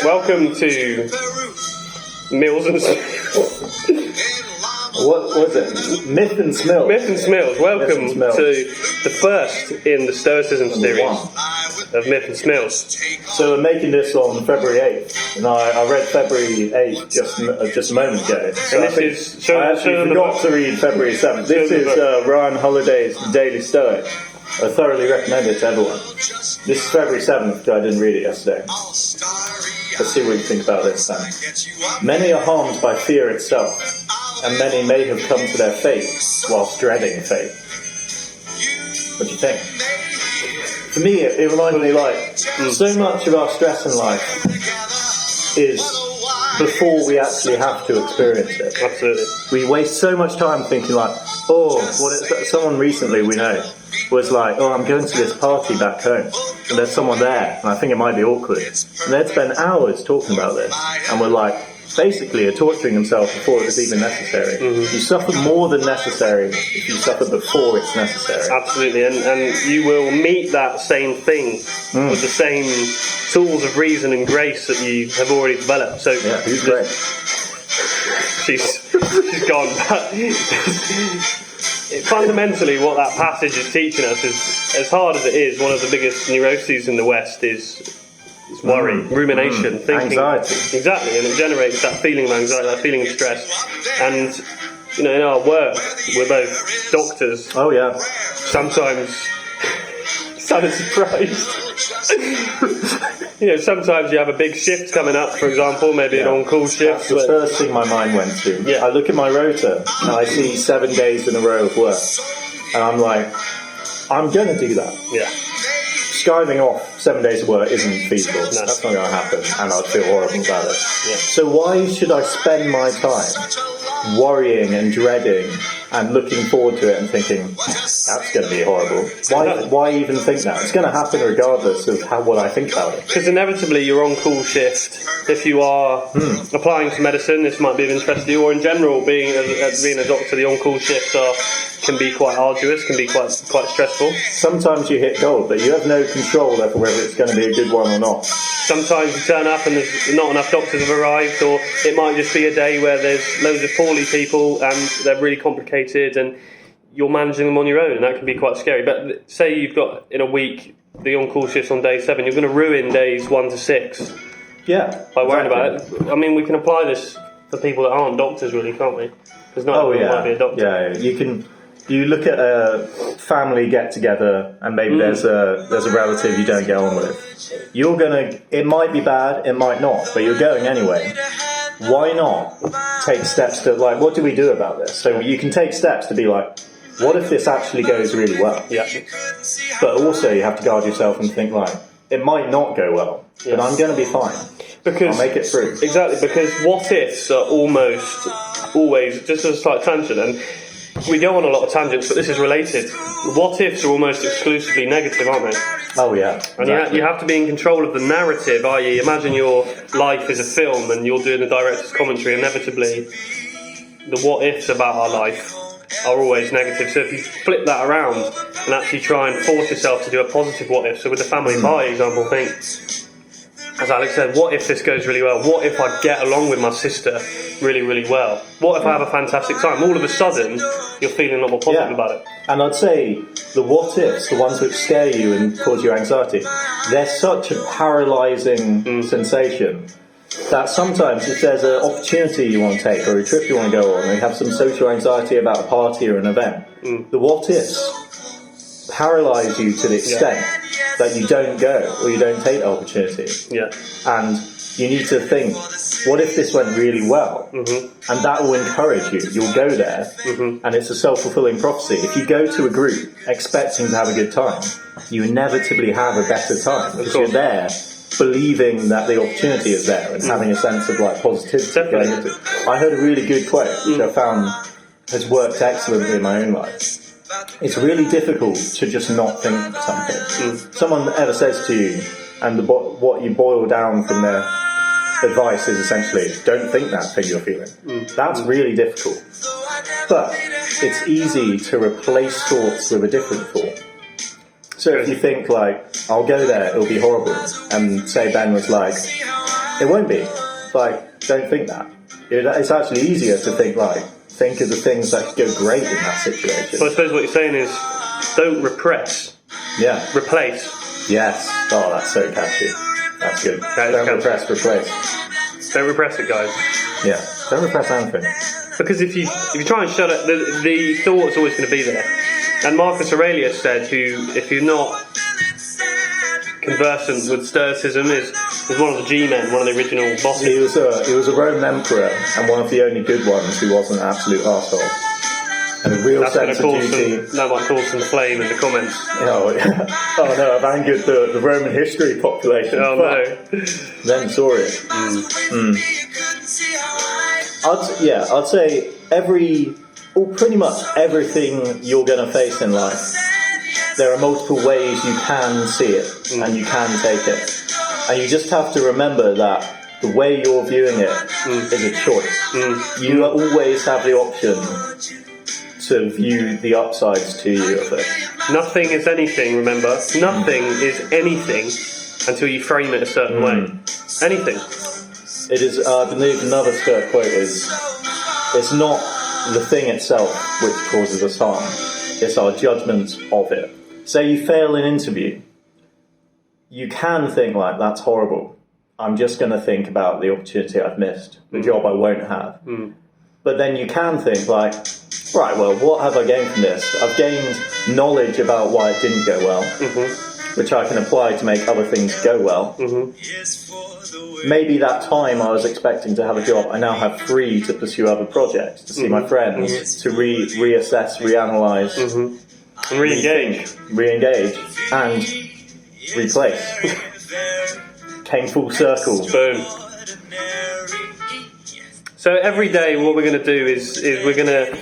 welcome to Mills and What was it? Myth and Smills. Myth and Smills. Welcome to the first in the Stoicism series of Myth and Smills. So we're making this on February 8th, and I read February 8th just a moment ago. So and this is I actually forgot to read February 7th. This is Ryan Holliday's Daily Stoic. I thoroughly recommend it to everyone. This is February 7th, I didn't read it yesterday. Let's see what you think about this then. Many are harmed by fear itself, and many may have come to their fate whilst dreading fate. What do you think? For me, it reminds me like so much of our stress in life is before we actually have to experience it. Absolutely. We waste so much time thinking like, someone recently we know was like, I'm going to this party back home and there's someone there and I think it might be awkward. And they'd spend hours talking about this and we're like, basically are torturing themselves before it was even necessary. You suffer more than necessary if you suffer before it's necessary. Absolutely, and you will meet that same thing with the same tools of reason and grace that you have already developed. So yeah, who's great? She's gone. Fundamentally, what that passage is teaching us is, as hard as it is, one of the biggest neuroses in the West is worry, rumination, thinking. Anxiety. Exactly, and it generates that feeling of anxiety, that feeling of stress. And, in our work, we're both doctors. Oh, yeah. Sometimes, sounded surprised. Sometimes you have a big shift coming up, for example, maybe an on-call shift. That's the first thing my mind went to. Yeah. I look at my rota and I see 7 days in a row of work. And I'm like, I'm going to do that. Yeah. Skiving off 7 days of work isn't feasible. No. That's not going to happen, and I'd feel horrible about it. Yeah. So why should I spend my time worrying and dreading and looking forward to it and thinking, that's going to be horrible? Why even think that? It's going to happen regardless of what I think about it. Because inevitably your on-call shift, if you are applying for medicine, this might be of interest to you, or in general, being a doctor, the on-call shifts can be quite arduous, can be quite stressful. Sometimes you hit gold, but you have no control over whether it's going to be a good one or not. Sometimes you turn up and there's not enough doctors have arrived, or it might just be a day where there's loads of poorly people and they're really complicated and you're managing them on your own, and that can be quite scary. But say you've got, in a week, the on-call shifts on day 7, you're going to ruin days 1 to 6. Yeah. By worrying about it. I mean, we can apply this for people that aren't doctors, really, can't we? Because not everyone might be a doctor. Yeah, you look at a family get together and maybe there's a relative you don't get on with. It might be bad, it might not, but you're going anyway. Why not take steps to, what do we do about this? So you can take steps to be like, what if this actually goes really well? Yeah. But also you have to guard yourself and think, it might not go well, but I'm going to be fine. I'll make it through. Exactly, because what ifs are almost always, just as a slight tangent, and we go on a lot of tangents, but this is related. What ifs are almost exclusively negative, aren't they? Oh, yeah. And you have to be in control of the narrative, i.e. imagine your life is a film and you're doing the director's commentary. Inevitably, the what ifs about our life are always negative. So if you flip that around and actually try and force yourself to do a positive what if, so with the family pie example, think, as Alex said, what if this goes really well? What if I get along with my sister really, really well? What if I have a fantastic time? All of a sudden, you're feeling a lot more positive about it. And I'd say the what ifs, the ones which scare you and cause you anxiety, they're such a paralysing sensation that sometimes if there's an opportunity you want to take or a trip you want to go on and you have some social anxiety about a party or an event, the what ifs paralyse you to the extent that you don't go or you don't take the opportunity. Yeah. And you need to think, what if this went really well? And that will encourage you. You'll go there, and it's a self-fulfilling prophecy. If you go to a group expecting to have a good time, you inevitably have a better time because you're there believing that the opportunity is there and having a sense of positivity going into it. I heard a really good quote which I found has worked excellently in my own life. It's really difficult to just not think something. Someone ever says to you, and what you boil down from their advice is essentially, don't think that thing you're feeling. That's really difficult. But it's easy to replace thoughts with a different thought. So if you think I'll go there, it'll be horrible, and say Ben was like, It won't be. Like, don't think that. It's actually easier to think of the things that go great in that situation. So I suppose what you're saying is, don't repress. Yeah. Replace. Yes. Oh, that's so catchy. That's good. That is Don't catchy. repress, replace. Don't repress it, guys. Yeah. Don't repress anything. Because if you try and shut it, the thought's always going to be there. And Marcus Aurelius said, if you're not conversant with Stoicism, is one of the G-men, one of the original bosses. He was a Roman emperor and one of the only good ones who wasn't an absolute arsehole. And a real sense of duty. That might cause some flame in the comments. Oh, yeah. Oh no, I've angered the Roman history population. Oh no. Then saw it. I'd say pretty much everything you're going to face in life, there are multiple ways you can see it and you can take it. And you just have to remember that the way you're viewing it is a choice. You always have the option to view the upsides to you of it. Nothing is anything, remember? Nothing is anything until you frame it a certain way. Anything. It is, I believe another Stoic quote is, it's not the thing itself which causes us harm, it's our judgment of it. Say you fail an interview, you can think like, that's horrible. I'm just going to think about the opportunity I've missed, the job I won't have. But then you can think like, right, well, what have I gained from this? I've gained knowledge about why it didn't go well, which I can apply to make other things go well. Maybe that time I was expecting to have a job, I now have free to pursue other projects, to see my friends, to reassess, reanalyze, and re-engage, and replace. Came full circle. Boom. So every day what we're going to do is we're going to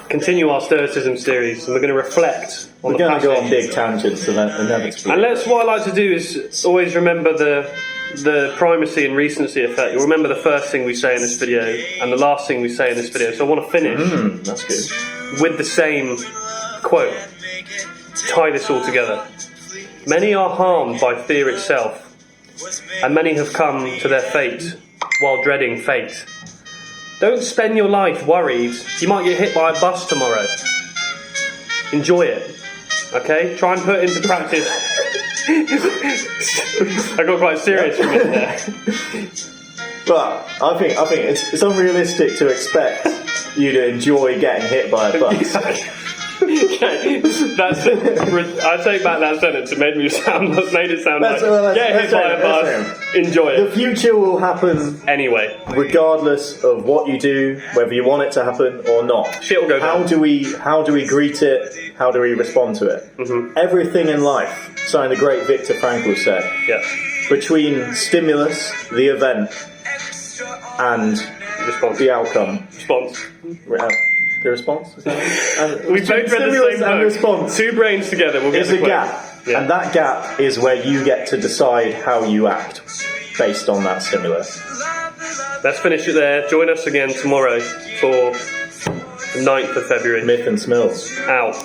continue our Stoicism series, and we're going to reflect on the passage. We're going to go on big tangents inevitably. And what I like to do is always remember the primacy and recency effect. You'll remember the first thing we say in this video and the last thing we say in this video. So I want to finish that's good. with the same quote. Tie this all together. Many are harmed by fear itself, and many have come to their fate while dreading fate. Don't spend your life worried you might get hit by a bus tomorrow. Enjoy it. Okay? Try and put it into practice. I got quite serious for a minute there. But I think it's unrealistic to expect you to enjoy getting hit by a bus. Okay, that's it. I take back that sentence. It made it sound like get hit by a bus. Enjoy it. The future will happen anyway, regardless of what you do, whether you want it to happen or not. Shit will go down. How do we greet it? How do we respond to it? Everything in life, something the great Viktor Frankl said. Yeah. Between stimulus, the event, and Response. the outcome. Response. The response? We both read the stimulus same and book. response. Two brains together. We'll get There's a gap. Yeah. And that gap is where you get to decide how you act based on that stimulus. Let's finish it there. Join us again tomorrow for the 9th of February. Myth and Smills. Out.